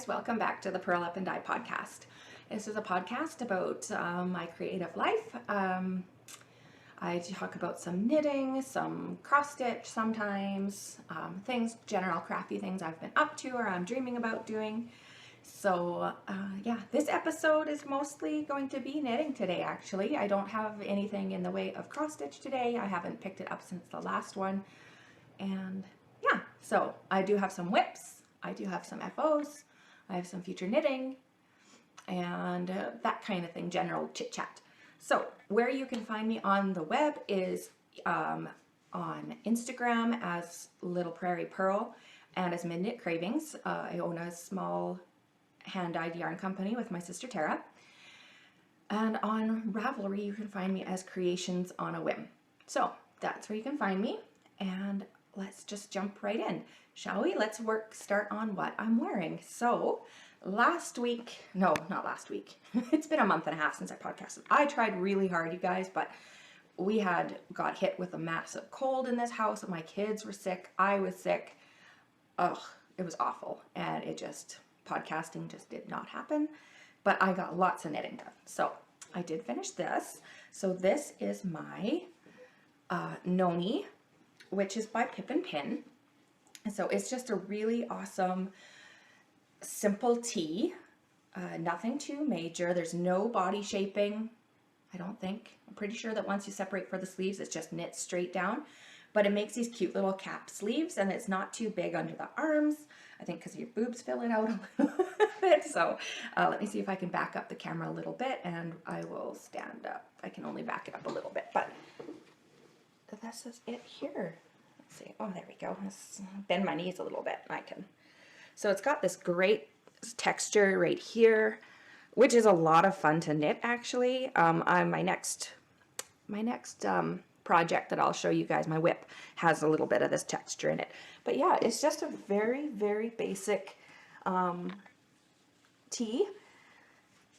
welcome back to the Purl Up Dye Podcast. This is a podcast about my creative life. I talk about some knitting, some cross stitch sometimes, things, general crafty things I've been up to or I'm dreaming about doing. So this episode is mostly going to be knitting today actually. I don't have anything in the way of cross stitch today. I haven't picked it up since the last one. And yeah, so I do have some whips, I do have some FOs, I have some future knitting, and that kind of thing, general chit chat. So where you can find me on the web is on Instagram as Little Prairie Purl and as Midnight Cravings. I own a small hand-dyed yarn company with my sister Tara. And on Ravelry you can find me as Creations on a Whim. So that's where you can find me, and let's just jump right in, shall we? Let's start on what I'm wearing. So not last week. It's been a month and a half since I podcasted. I tried really hard, you guys, but we got hit with a massive cold in this house. My kids were sick. I was sick. Ugh, it was awful. And podcasting just did not happen, but I got lots of knitting done. So I did finish this. So this is my Noni, which is by Pip and Pin. And so it's just a really awesome, simple tee. Nothing too major. There's no body shaping, I don't think. I'm pretty sure that once you separate for the sleeves, it's just knit straight down. But it makes these cute little cap sleeves, and it's not too big under the arms. I think because your boobs fill it out a little bit. So let me see if I can back up the camera a little bit, and I will stand up. I can only back it up a little bit, but this is it here. Let's see. Oh, there we go. Let's bend my knees a little bit. So it's got this great texture right here, which is a lot of fun to knit actually. My next project that I'll show you guys, my whip, has a little bit of this texture in it. But yeah, it's just a very, very basic tee.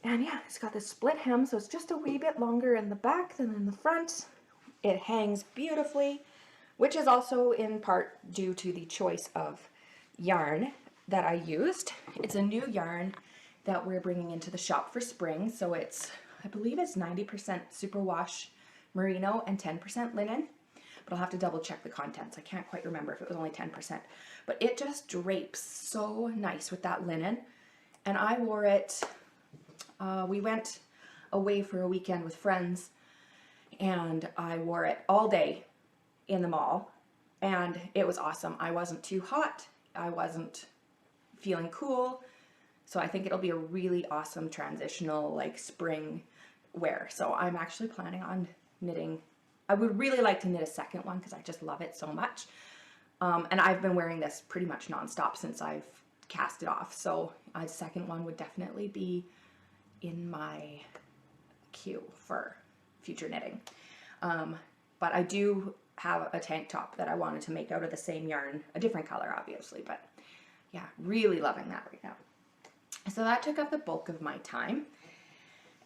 And yeah, it's got this split hem, so it's just a wee bit longer in the back than in the front. It hangs beautifully, which is also in part due to the choice of yarn that I used. It's a new yarn that we're bringing into the shop for spring. So I believe it's 90% superwash merino and 10% linen, but I'll have to double check the contents. I can't quite remember if it was only 10%, but it just drapes so nice with that linen. And I wore it, we went away for a weekend with friends, and I wore it all day in the mall, and it was awesome. I wasn't too hot, I wasn't feeling cool, so I think it'll be a really awesome transitional like spring wear. So I'm actually planning on knitting. I would really like to knit a second one because I just love it so much, and I've been wearing this pretty much nonstop since I've cast it off, so a second one would definitely be in my queue for future knitting. But I do have a tank top that I wanted to make out of the same yarn, a different color obviously, but yeah, really loving that right now. So that took up the bulk of my time.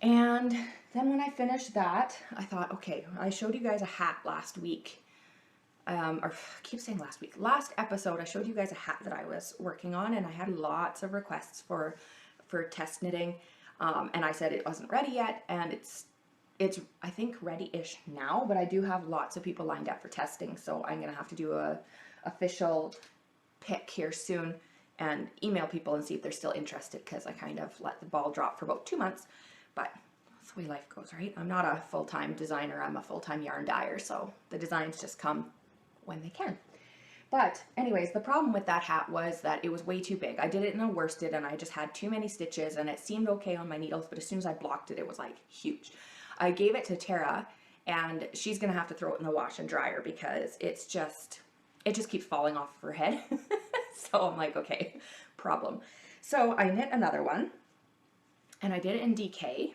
And then when I finished that, I thought, okay, I showed you guys a hat last week, or I keep saying last week. Last episode, I showed you guys a hat that I was working on, and I had lots of requests for test knitting, and I said it wasn't ready yet, and it's I think ready-ish now, but I do have lots of people lined up for testing, so I'm gonna have to do a official pick here soon and email people and see if they're still interested, because I kind of let the ball drop for about 2 months, but that's the way life goes, right? I'm not a full-time designer, I'm a full-time yarn dyer, so the designs just come when they can. But anyways, the problem with that hat was that it was way too big. I did it in a worsted, and I just had too many stitches, and it seemed okay on my needles, but as soon as I blocked it, it was like huge. I gave it to Tara, and she's gonna have to throw it in the wash and dryer because it just keeps falling off of her head. So I'm like, okay, problem. So I knit another one, and I did it in DK,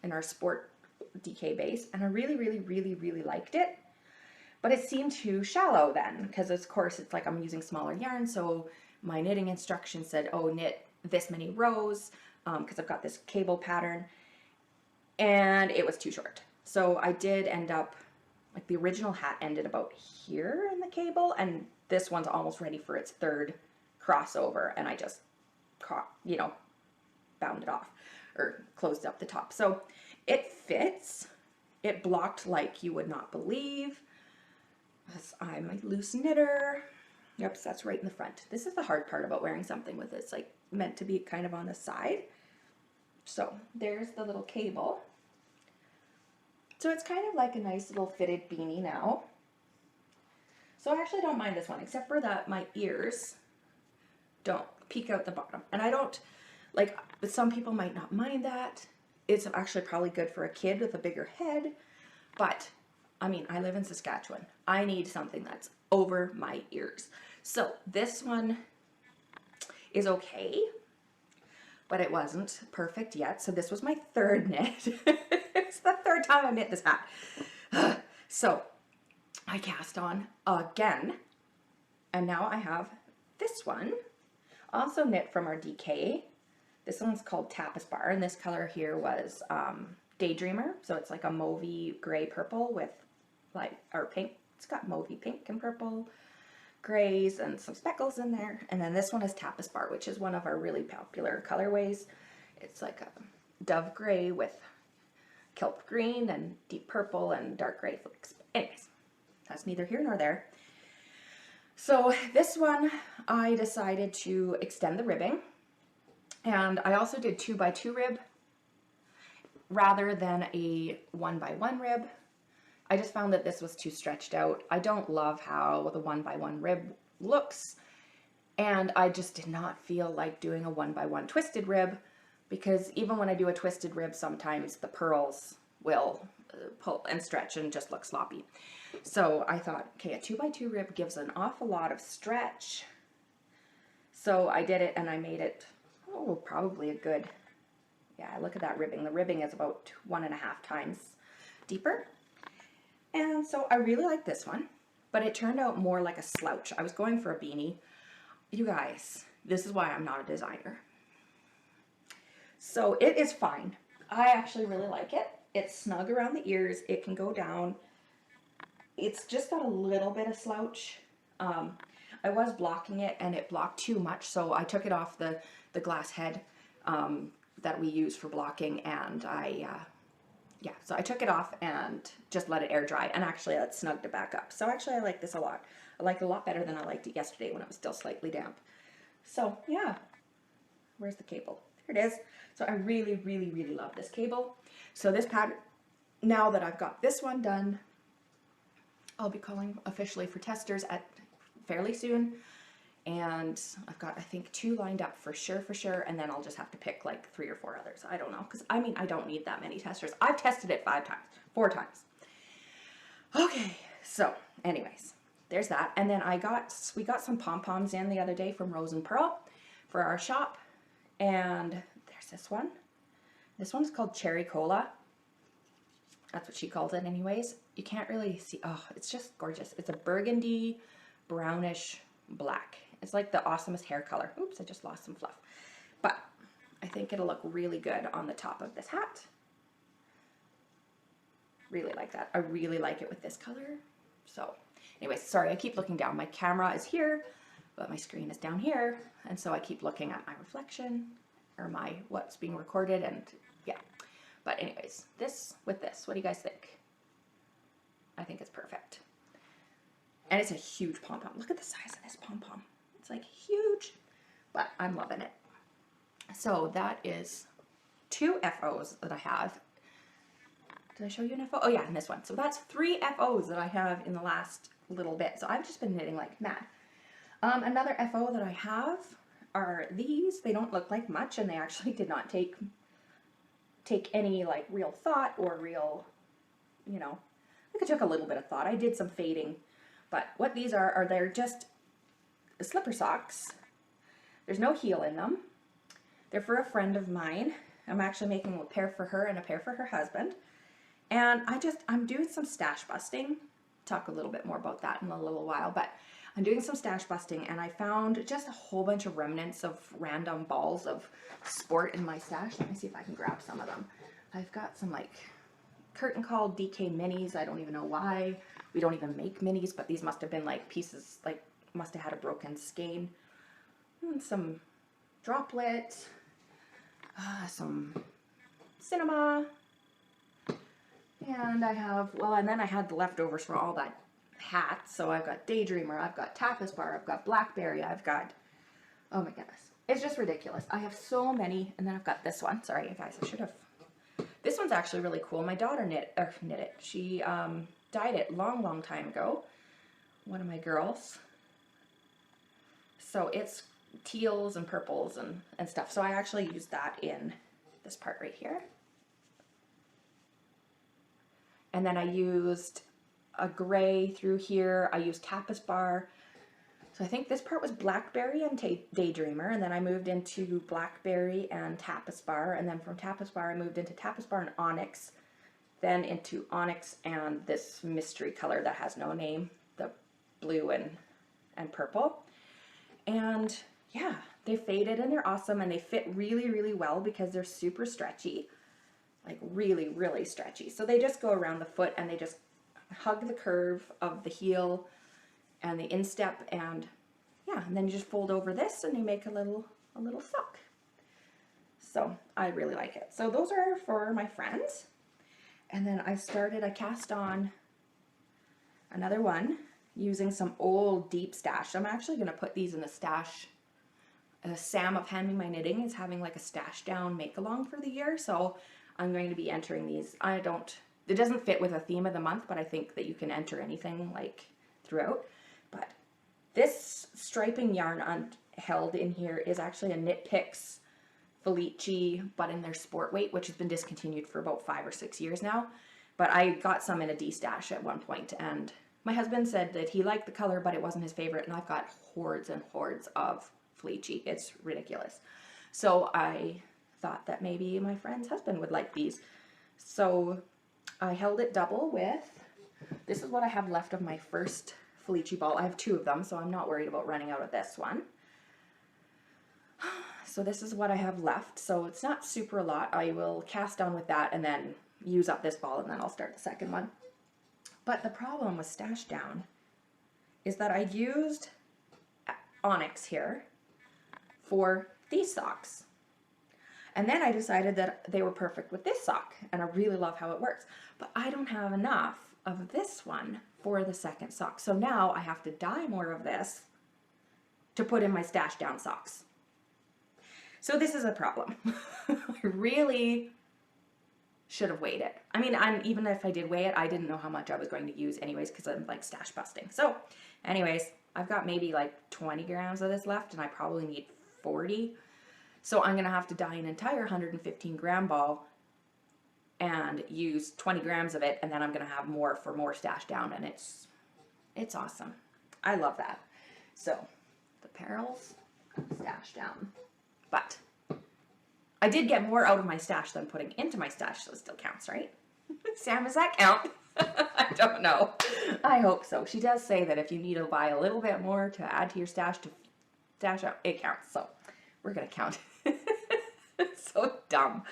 in our sport DK base, and I really, really, really, really liked it. But it seemed too shallow then, because of course it's like I'm using smaller yarn, so my knitting instructions said, oh, knit this many rows, because I've got this cable pattern, and it was too short. So I did end up, like the original hat ended about here in the cable, and this one's almost ready for its third crossover, and I just you know, bound it off or closed up the top. So it fits. It blocked like you would not believe. I'm a loose knitter. Yep, so that's right in the front. This is the hard part about wearing something with this, like meant to be kind of on the side. So there's the little cable. So it's kind of like a nice little fitted beanie now. So I actually don't mind this one, except for that my ears don't peek out the bottom. And I don't, like, some people might not mind that. It's actually probably good for a kid with a bigger head. But, I mean, I live in Saskatchewan. I need something that's over my ears. So this one is okay, but it wasn't perfect yet. So this was my third knit. It's the third time I knit this hat. So I cast on again, and now I have this one, also knit from our DK. This one's called Tapas Bar, and this color here was Daydreamer. So it's like a mauvey gray purple with like, or pink. It's got mauvey pink and purple grays and some speckles in there. And then this one is Tapas Bar, which is one of our really popular colorways. It's like a dove gray with kelp green and deep purple and dark gray flakes. Anyways, that's neither here nor there. So this one, I decided to extend the ribbing, and I also did 2x2 rib rather than a 1x1 rib. I just found that this was too stretched out. I don't love how the 1x1 rib looks, and I just did not feel like doing a 1x1 twisted rib, because even when I do a twisted rib, sometimes the purls will pull and stretch and just look sloppy. So I thought, okay, a 2x2 rib gives an awful lot of stretch. So I did it, and I made it, oh, probably a good, yeah, look at that ribbing. The ribbing is about 1.5 times deeper. And so I really like this one, but it turned out more like a slouch. I was going for a beanie. You guys, this is why I'm not a designer. So it is fine. I actually really like it. It's snug around the ears. It can go down. It's just got a little bit of slouch. I was blocking it, and it blocked too much, so I took it off the glass head that we use for blocking, and yeah, so I took it off and just let it air dry, and actually it snugged it back up. So actually I like this a lot. I like it a lot better than I liked it yesterday when it was still slightly damp. So yeah, where's the cable? There it is. So I really, really, really love this cable. So this pattern, now that I've got this one done, I'll be calling officially for testers at fairly soon. And I've got, I think, 2 lined up for sure, and then I'll just have to pick like 3 or 4 others. I don't know, because I mean, I don't need that many testers. I've tested it 4 times. Okay, so anyways, there's that. And then we got some pom-poms in the other day from Rose and Pearl for our shop. And there's this one. This one's called Cherry Cola. That's what she calls it anyways. You can't really see, oh, it's just gorgeous. It's a burgundy, brownish black. It's like the awesomest hair color. Oops, I just lost some fluff. But I think it'll look really good on the top of this hat. Really like that. I really like it with this color. So anyways, sorry, I keep looking down. My camera is here, but my screen is down here. And so I keep looking at my reflection or what's being recorded, and yeah. But anyways, with this, what do you guys think? I think it's perfect. And it's a huge pom-pom. Look at the size of this pom-pom. It's like huge, but I'm loving it. So that is 2 FOs that I have. Did I show you an FO? Oh yeah, and this one. So that's 3 FOs that I have in the last little bit. So I've just been knitting like mad. Another FO that I have are these. They don't look like much, and they actually did not take any like real thought or real, you know, I think I took a little bit of thought. I did some fading. But what these are they're just slipper socks. There's no heel in them. They're for a friend of mine. I'm actually making a pair for her and a pair for her husband. And I'm doing some stash busting. Talk a little bit more about that in a little while, but I'm doing some stash busting, and I found just a whole bunch of remnants of random balls of sport in my stash. Let me see if I can grab some of them. I've got some like curtain call DK minis. I don't even know why. We don't even make minis, but these must have been like pieces, like must have had a broken skein. And some droplet, some cinema, and I have, well, and then I had the leftovers for all that hats. So I've got Daydreamer, I've got Tapas Bar, I've got Blackberry, I've got, oh my goodness, it's just ridiculous. I have so many, and then I've got this one. Sorry, you guys, I should have. This one's actually really cool. My daughter knit it. She dyed it long time ago. One of my girls. So it's teals and purples and stuff. So I actually used that in this part right here. And then I used a gray through here. I used Tapas Bar. So I think this part was Blackberry and Daydreamer, and then I moved into Blackberry and Tapas Bar, and then from Tapas Bar I moved into Tapas Bar and Onyx, then into Onyx and this mystery color that has no name, the blue and purple. And yeah, they faded and they're awesome, and they fit really well because they're super stretchy, like really stretchy. So they just go around the foot and they just hug the curve of the heel and the instep, and yeah, and then you just fold over this and you make a little sock. So I really like it. So those are for my friends. And then I cast on another one using some old deep stash. I'm actually going to put these in the stash. Sam of Hand Me My Knitting is having like a stash down make along for the year, so I'm going to be entering these. It doesn't fit with a theme of the month, but I think that you can enter anything like throughout. But this striping yarn held in here is actually a Knit Picks Felici, but in their sport weight, which has been discontinued for about 5 or 6 years now. But I got some in a D-stash at one point, and my husband said that he liked the color, but it wasn't his favorite, and I've got hordes and hordes of Felici. It's ridiculous. So I thought that maybe my friend's husband would like these. So I held it double with, this is what I have left of my first Felici ball. I have 2 of them, so I'm not worried about running out of this one. So this is what I have left. So it's not super a lot. I will cast on with that and then use up this ball, and then I'll start the second one. But the problem with Stash Down is that I used Onyx here for these socks. And then I decided that they were perfect with this sock, and I really love how it works. But I don't have enough of this one for the second sock. So now I have to dye more of this to put in my Stash Down socks. So this is a problem. I really should have weighed it. I mean, even if I did weigh it, I didn't know how much I was going to use anyways, because I'm like stash busting. So anyways, I've got maybe like 20 grams of this left, and I probably need 40. So I'm going to have to dye an entire 115 gram ball and use 20 grams of it, and then I'm going to have more for more Stash Down, and it's awesome. I love that. So the Purl's Stash Down. But I did get more out of my stash than putting into my stash, so it still counts, right? Sam, does that count? I don't know. I hope so. She does say that if you need to buy a little bit more to add to your stash to stash up, it counts. So we're going to count. It's so dumb.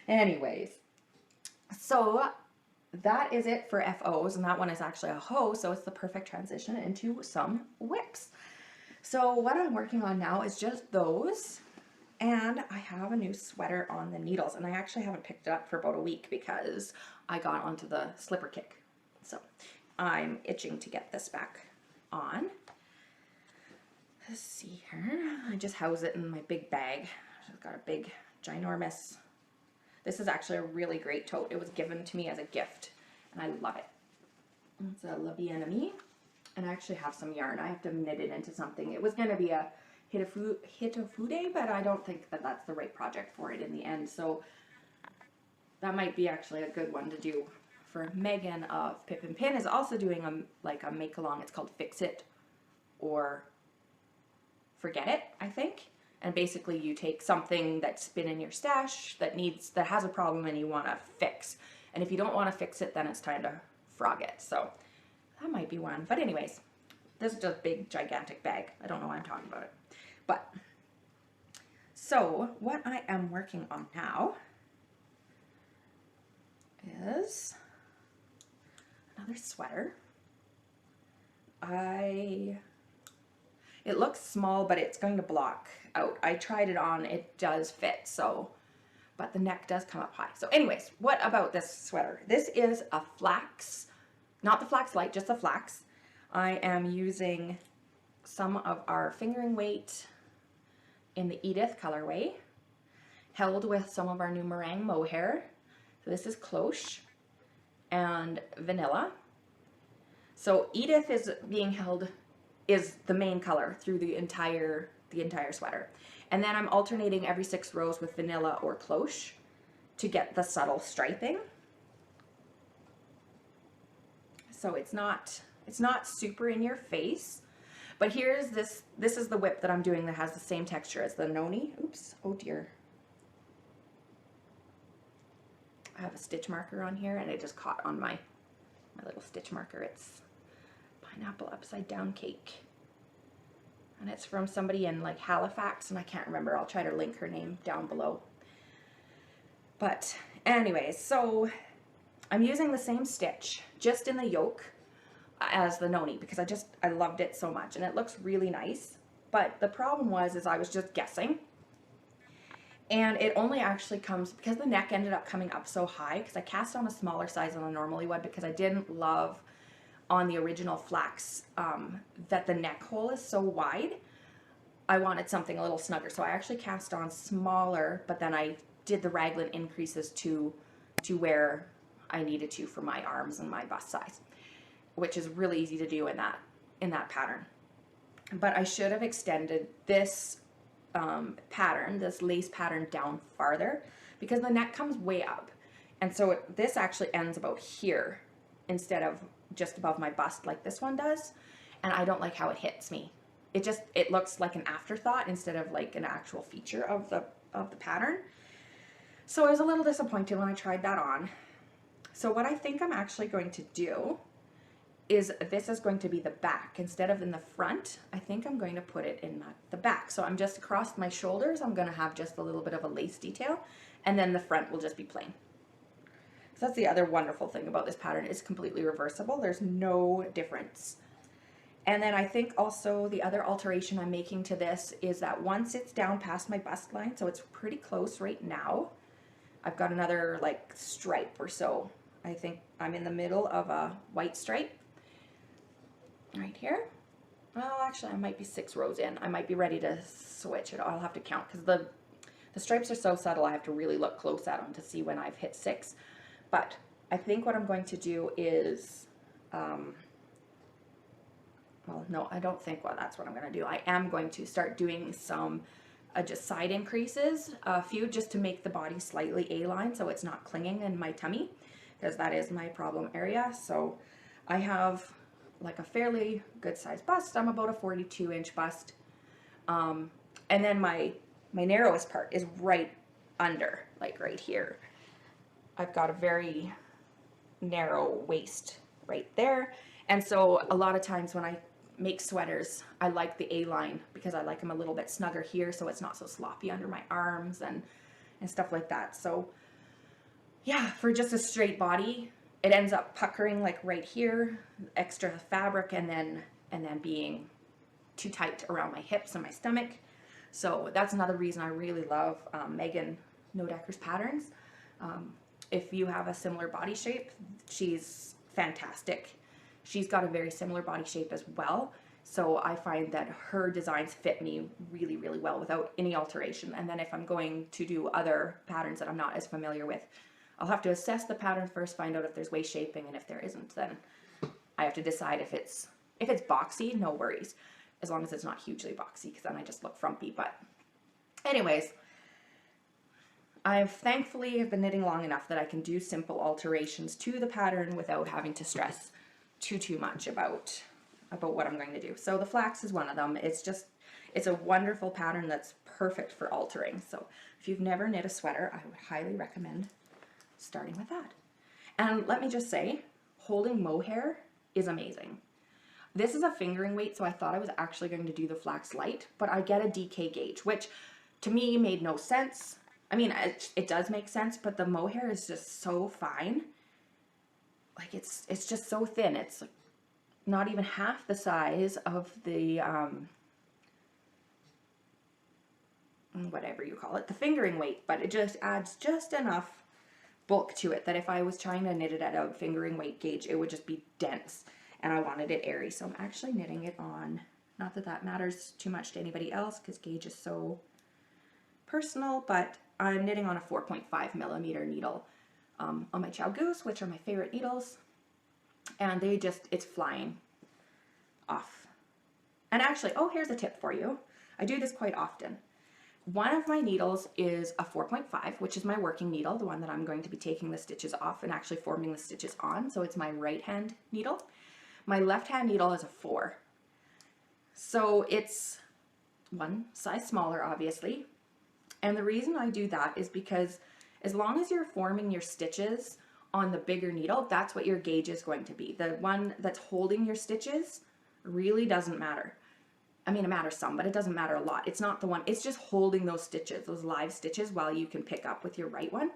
Anyways, so that is it for FOs, and that one is actually a hoe, so it's the perfect transition into some whips. So what I'm working on now is just those. And I have a new sweater on the needles, and I actually haven't picked it up for about a week because I got onto the slipper kick. So I'm itching to get this back on. Let's see here. I just house it in my big bag. I've got a big, ginormous. This is actually a really great tote. It was given to me as a gift, and I love it. It's a La Bien Amie, and I actually have some yarn. I have to knit it into something. It was going to be a Hitofude, but I don't think that that's the right project for it in the end, so that might be actually a good one to do. For Megan of Pip and Pin is also doing a make along. It's called Fix It or Forget It, I think. And basically you take something that's been in your stash that has a problem and you want to fix. And if you don't want to fix it, then it's time to frog it. So that might be one. But anyways, this is just a big gigantic bag. I don't know why I'm talking about it. But, so what I am working on now is another sweater. It looks small, but it's going to block out. I tried it on, it does fit, so, but the neck does come up high. So anyways, what about this sweater? This is a flax, not the flax light, just the flax. I am using some of our fingering weight in the Edith colorway, held with some of our new meringue mohair. So this is cloche and vanilla. So Edith is being held, is the main color through the entire sweater. And then I'm alternating every 6 rows with vanilla or cloche to get the subtle striping. So it's not super in your face. But here's this is the whip that I'm doing that has the same texture as the noni. Oops, oh dear. I have a stitch marker on here and it just caught on my little stitch marker. It's pineapple upside down cake. And it's from somebody in like Halifax, and I can't remember. I'll try to link her name down below. But anyways, so I'm using the same stitch just in the yoke as the noni because I loved it so much and it looks really nice. But the problem is I was just guessing. And it only actually comes, because the neck ended up coming up so high, because I cast on a smaller size than I normally would because I didn't love on the original flax that the neck hole is so wide. I wanted something a little snugger. So I actually cast on smaller, but then I did the raglan increases to where I needed to for my arms and my bust size, which is really easy to do in that pattern. But I should have extended this pattern, this lace pattern, down farther because the neck comes way up, and so this actually ends about here instead of just above my bust like this one does, and I don't like how it hits me. It looks like an afterthought instead of like an actual feature of the pattern. So I was a little disappointed when I tried that on. So what I think I'm actually going to do is this is going to be the back. Instead of in the front, I think I'm going to put it in the back. So I'm just across my shoulders, I'm going to have just a little bit of a lace detail, and then the front will just be plain. So that's the other wonderful thing about this pattern. It's completely reversible. There's no difference. And then I think also the other alteration I'm making to this is that once it's down past my bust line, so it's pretty close right now, I've got another like stripe or so. I think I'm in the middle of a white stripe right here. Well, actually I might be 6 rows in. I might be ready to switch it. I'll have to count because the stripes are so subtle. I have to really look close at them to see when I've hit 6. But I think what I'm going to do is, well, no, I don't think that's what I'm going to do. I am going to start doing some just side increases, a few, just to make the body slightly A-line so it's not clinging in my tummy, because that is my problem area. So I have like a fairly good sized bust. I'm about a 42-inch bust. And then my narrowest part is right under, like right here. I've got a very narrow waist right there. And so a lot of times when I make sweaters, I like the A-line because I like them a little bit snugger here so it's not so sloppy under my arms and stuff like that. So yeah, for just a straight body, it ends up puckering like right here, extra fabric, and then being too tight around my hips and my stomach. So that's another reason I really love Megan Nodecker's patterns. If you have a similar body shape, she's fantastic. She's got a very similar body shape as well. So I find that her designs fit me really, really well without any alteration. And then if I'm going to do other patterns that I'm not as familiar with, I'll have to assess the pattern first, find out if there's waist shaping, and if there isn't, then I have to decide if it's boxy, no worries. As long as it's not hugely boxy, because then I just look frumpy. But anyways, I've thankfully been knitting long enough that I can do simple alterations to the pattern without having to stress too much about what I'm going to do. So the flax is one of them. It's a wonderful pattern that's perfect for altering. So if you've never knit a sweater, I would highly recommend starting with that. And let me just say, holding mohair is amazing. This is a fingering weight, so I thought I was actually going to do the flax light, but I get a DK gauge, which to me made no sense. I mean, it does make sense, but the mohair is just so fine. Like it's just so thin. It's not even half the size of the whatever you call it, the fingering weight, but it just adds just enough bulk to it that if I was trying to knit it at a fingering weight gauge, it would just be dense, and I wanted it airy. So I'm actually knitting it on, not that that matters too much to anybody else because gauge is so personal, but I'm knitting on a 4.5 millimeter needle on my Chow Goose, which are my favorite needles, and they just, it's flying off. And actually, oh, here's a tip for you. I do this quite often. One of my needles is a 4.5, which is my working needle, the one that I'm going to be taking the stitches off and actually forming the stitches on. So it's my right hand needle. My left hand needle is a 4. So it's one size smaller, obviously. And the reason I do that is because as long as you're forming your stitches on the bigger needle, that's what your gauge is going to be. The one that's holding your stitches really doesn't matter. I mean, it matters some, but it doesn't matter a lot. It's not the one, it's just holding those stitches, those live stitches, while you can pick up with your right one.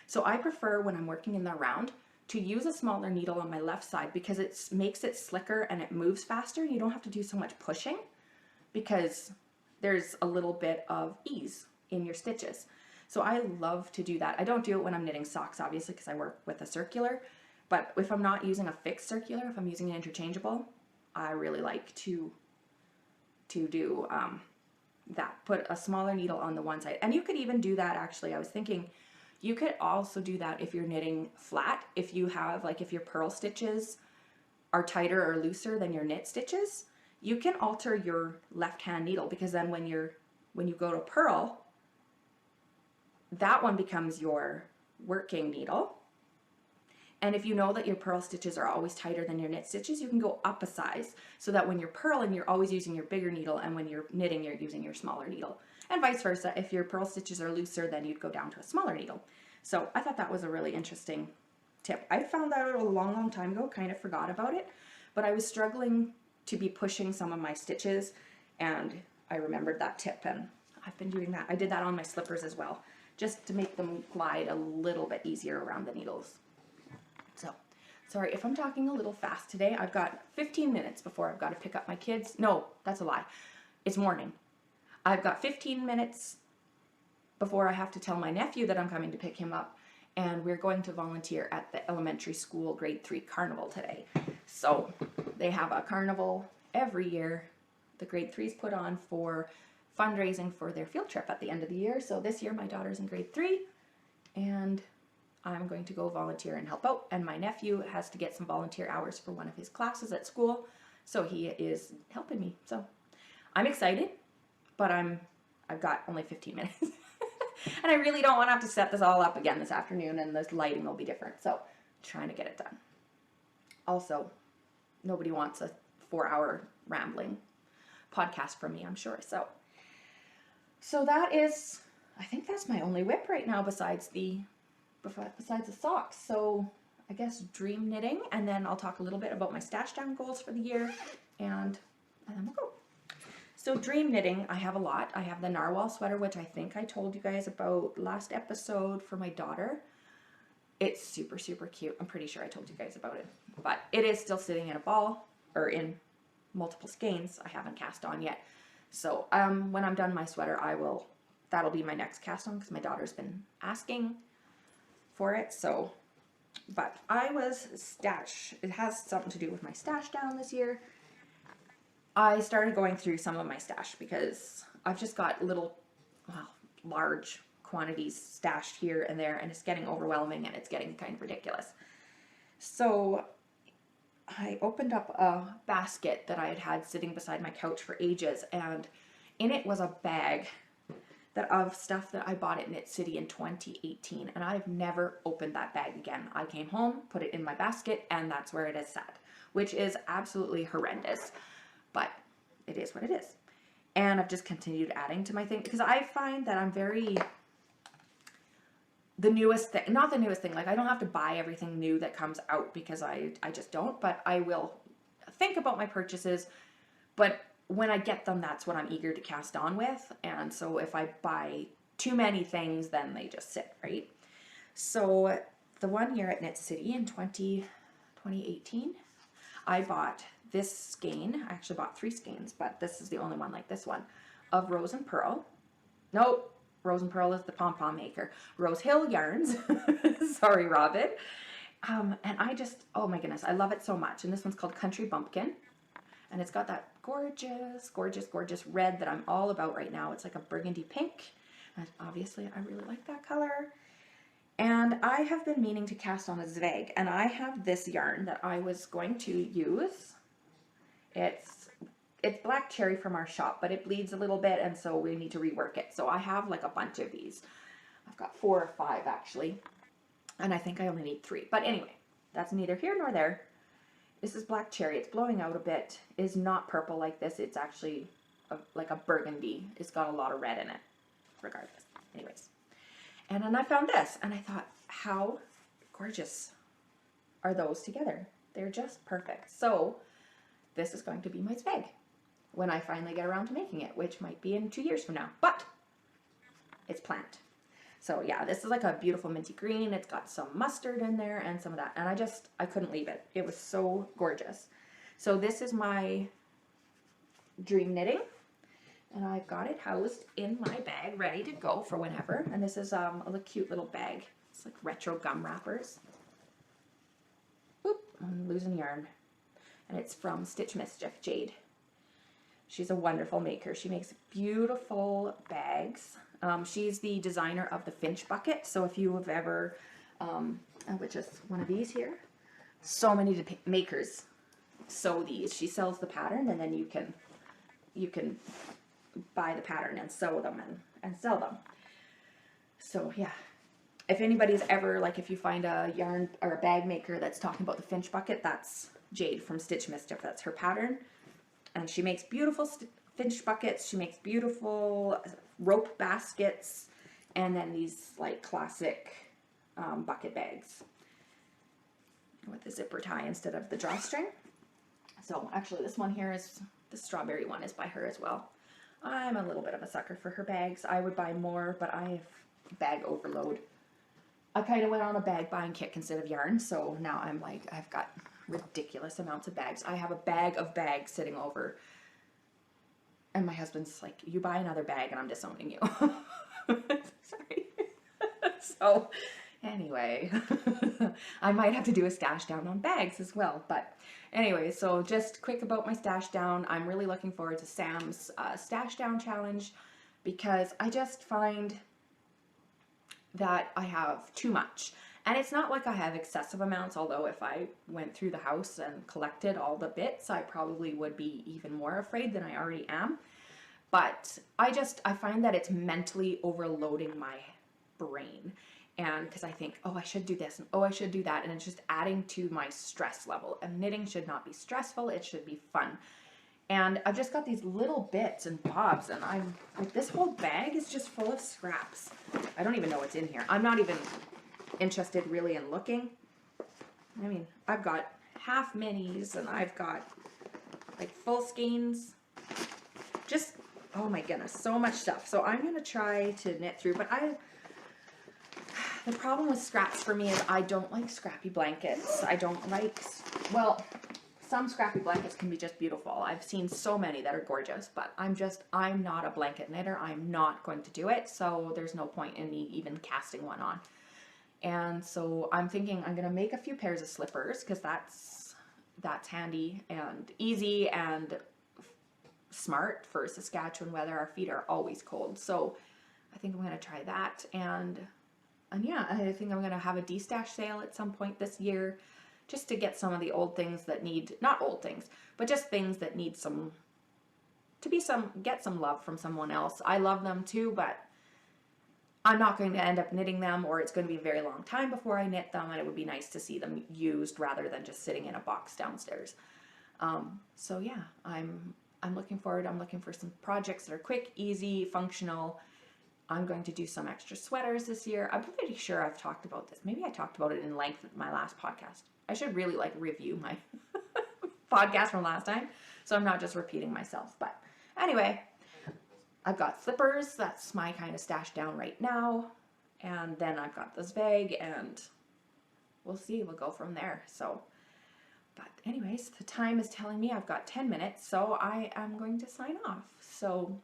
So I prefer, when I'm working in the round, to use a smaller needle on my left side because it makes it slicker and it moves faster. You don't have to do so much pushing because there's a little bit of ease in your stitches. So I love to do that. I don't do it when I'm knitting socks, obviously, because I work with a circular. But if I'm not using a fixed circular, if I'm using an interchangeable, I really like to do that. Put a smaller needle on the one side. And you could even do that, actually. I was thinking you could also do that if you're knitting flat. If you have, like, if your purl stitches are tighter or looser than your knit stitches, you can alter your left hand needle, because then when you go to purl, that one becomes your working needle. And if you know that your purl stitches are always tighter than your knit stitches, you can go up a size so that when you're purling, you're always using your bigger needle, and when you're knitting, you're using your smaller needle. And vice versa, if your purl stitches are looser, then you'd go down to a smaller needle. So I thought that was a really interesting tip. I found that out a long, long time ago, kind of forgot about it, but I was struggling to be pushing some of my stitches, and I remembered that tip, and I've been doing that. I did that on my slippers as well, just to make them glide a little bit easier around the needles. So, sorry if I'm talking a little fast today. I've got 15 minutes before I've got to pick up my kids. No, that's a lie. It's morning. I've got 15 minutes before I have to tell my nephew that I'm coming to pick him up, and we're going to volunteer at the elementary school grade 3 carnival today. So, they have a carnival every year. The grade 3s put on for fundraising for their field trip at the end of the year. So this year my daughter's in grade 3, and I'm going to go volunteer and help out, and my nephew has to get some volunteer hours for one of his classes at school, so he is helping me. So I'm excited, but I've got only 15 minutes. And I really don't want to have to set this all up again this afternoon, and this lighting will be different, so I'm trying to get it done. Also, nobody wants a 4-hour rambling podcast from me, I'm sure. So that is, I think that's my only whip right now besides the socks. So I guess dream knitting, and then I'll talk a little bit about my stash down goals for the year, and then we'll go. So dream knitting, I have a lot. I have the narwhal sweater, which I think I told you guys about last episode, for my daughter. It's super, super cute. I'm pretty sure I told you guys about it, but it is still sitting in a ball, or in multiple skeins. I haven't cast on yet. So when I'm done my sweater, that'll be my next cast on, because my daughter's been asking for it. So, but it has something to do with my stash down this year. I started going through some of my stash because I've just got large quantities stashed here and there, and it's getting overwhelming, and it's getting kind of ridiculous. So I opened up a basket that I had sitting beside my couch for ages, and in it was a bag of stuff that I bought at Knit City in 2018, and I've never opened that bag again. I came home, put it in my basket, and that's where it is sat, which is absolutely horrendous, but it is what it is. And I've just continued adding to my thing, because I find that I'm the newest thing, not the newest thing, like I don't have to buy everything new that comes out, because I just don't, but I will think about my purchases, but when I get them, that's what I'm eager to cast on with. And so if I buy too many things, then they just sit, right? So the one year at Knit City in 2018, I bought this skein. I actually bought 3 skeins, but this is the only one like this one, of Rose and Pearl. Nope. Rose and Pearl is the pom-pom maker. Rose Hill Yarns. Sorry, Robin. And I just, oh my goodness, I love it so much. And this one's called Country Bumpkin. And it's got that gorgeous, gorgeous, gorgeous red that I'm all about right now. It's like a burgundy pink. And obviously, I really like that color. And I have been meaning to cast on a Zweig. And I have this yarn that I was going to use. It's black cherry from our shop, but it bleeds a little bit, and so we need to rework it. So I have like a bunch of these. I've got 4 or 5 actually. And I think I only need 3. But anyway, that's neither here nor there. This is black cherry. It's blowing out a bit. It's not purple like this. It's actually like a burgundy. It's got a lot of red in it. Regardless. Anyways. And then I found this. And I thought, how gorgeous are those together? They're just perfect. So this is going to be my Zweig when I finally get around to making it, which might be in 2 years from now. But it's planned. So yeah, this is like a beautiful minty green. It's got some mustard in there and some of that. And I couldn't leave it. It was so gorgeous. So this is my dream knitting. And I've got it housed in my bag, ready to go for whenever. And this is a cute little bag. It's like retro gum wrappers. Oop, I'm losing yarn. And it's from Stitch Mischief, Jade. She's a wonderful maker. She makes beautiful bags. She's the designer of the Finch bucket. So if you have ever, which is one of these here, so many makers sew these. She sells the pattern, and then you can buy the pattern and sew them and sell them. So yeah, if anybody's ever, like, if you find a yarn or a bag maker that's talking about the Finch bucket, that's Jade from Stitch Mischief. That's her pattern. And she makes beautiful Finch buckets. She makes beautiful rope baskets. And then these like classic bucket bags with the zipper tie instead of the drawstring. So actually this one here is, the strawberry one is by her as well. I'm a little bit of a sucker for her bags. I would buy more, but I have bag overload. I kind of went on a bag buying kick instead of yarn. So now I'm like, I've got ridiculous amounts of bags. I have a bag of bags sitting over, and my husband's like, you buy another bag and I'm disowning you. Sorry. So anyway, I might have to do a stash down on bags as well. But anyway, so just quick about my stash down. I'm really looking forward to Sam's stash down challenge, because I just find that I have too much. And it's not like I have excessive amounts, although if I went through the house and collected all the bits, I probably would be even more afraid than I already am. But I find that it's mentally overloading my brain. And because I think, oh, I should do this, and oh, I should do that. And it's just adding to my stress level. And knitting should not be stressful. It should be fun. And I've just got these little bits and bobs, and I'm like, this whole bag is just full of scraps. I don't even know what's in here. I'm not even interested really in looking. I mean, I've got half minis, and I've got like full skeins. Just, oh my goodness, so much stuff. So I'm going to try to knit through, but the problem with scraps for me is I don't like scrappy blankets. I don't like, well, some scrappy blankets can be just beautiful. I've seen so many that are gorgeous, but I'm not a blanket knitter. I'm not going to do it, so there's no point in me even casting one on. And so I'm thinking I'm going to make a few pairs of slippers, because that's handy and easy and smart for Saskatchewan weather. Our feet are always cold, so I think I'm going to try that. And yeah, I think I'm going to have a de-stash sale at some point this year, just to get some of the old things that need, not old things, but just things that need get some love from someone else. I love them too, but I'm not going to end up knitting them, or it's going to be a very long time before I knit them, and it would be nice to see them used rather than just sitting in a box downstairs. So yeah, I'm looking forward. I'm looking for some projects that are quick, easy, functional. I'm going to do some extra sweaters this year. I'm pretty sure I've talked about this. Maybe I talked about it in length in my last podcast. I should really like review my podcast from last time, so I'm not just repeating myself. But anyway, I've got slippers. That's my kind of stash down right now. And then I've got this bag, and we'll see. We'll go from there. So, but anyways, the time is telling me I've got 10 minutes, so I am going to sign off. So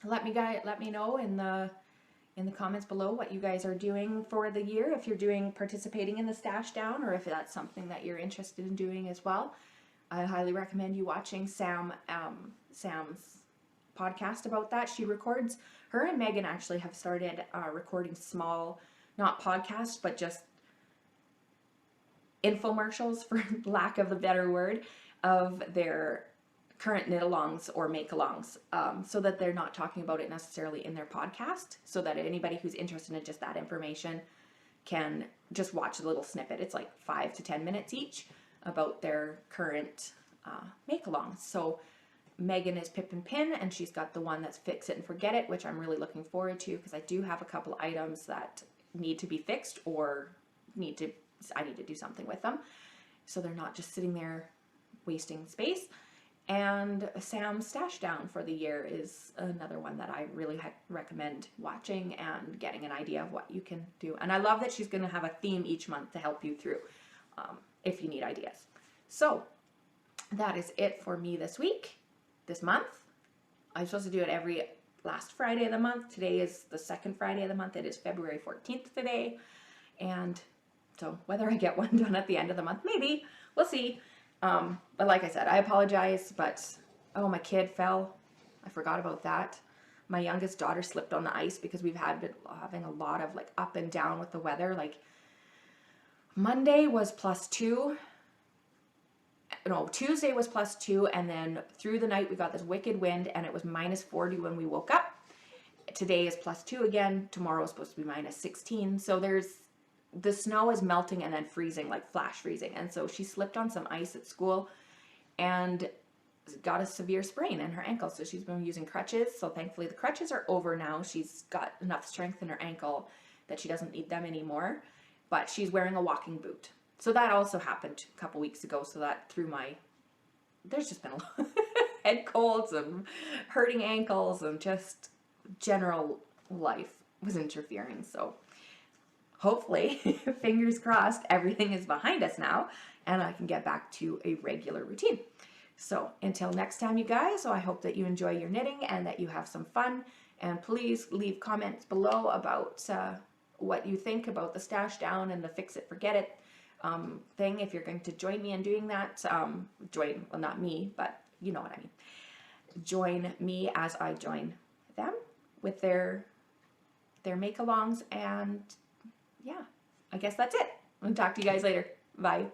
let me know in the comments below what you guys are doing for the year, if you're participating in the stash down, or if that's something that you're interested in doing as well. I highly recommend you watching Sam's podcast about that. Her and Megan actually have started recording small, not podcasts, but just infomercials, for lack of a better word, of their current knit-alongs or make-alongs, so that they're not talking about it necessarily in their podcast, so that anybody who's interested in just that information can just watch a little snippet. It's like 5 to 10 minutes each about their current make-alongs. So Megan is Pip and Pin, and she's got the one that's Fix It and Forget It, which I'm really looking forward to, because I do have a couple items that need to be fixed, or I need to do something with them, so they're not just sitting there wasting space. And Sam's Stash Down for the year is another one that I really recommend watching and getting an idea of what you can do. And I love that she's going to have a theme each month to help you through if you need ideas. So that is it for me this month. I'm supposed to do it every last Friday of the month. Today is the second Friday of the month. It is February 14th today. And so whether I get one done at the end of the month, maybe, we'll see. But like I said, I apologize, but, oh, my kid fell. I forgot about that. My youngest daughter slipped on the ice because we've been having a lot of like up and down with the weather. Like Monday was +2. No, Tuesday was +2. And then through the night, we got this wicked wind and it was -40 when we woke up. Today is +2 again. Tomorrow is supposed to be -16. So the snow is melting and then freezing, like flash freezing. And so she slipped on some ice at school and got a severe sprain in her ankle. So she's been using crutches. So thankfully the crutches are over now. She's got enough strength in her ankle that she doesn't need them anymore. But she's wearing a walking boot. So that also happened a couple weeks ago. So that there's just been a lot of head colds and hurting ankles, and just general life was interfering. So hopefully, fingers crossed, everything is behind us now and I can get back to a regular routine. So until next time, you guys, so I hope that you enjoy your knitting and that you have some fun. And please leave comments below about what you think about the Stash Down and the Fix It, Forget It thing. If you're going to join me in doing that, well, not me, but you know what I mean. Join me as I join them with their make-alongs, and yeah, I guess that's it. I'll talk to you guys later. Bye.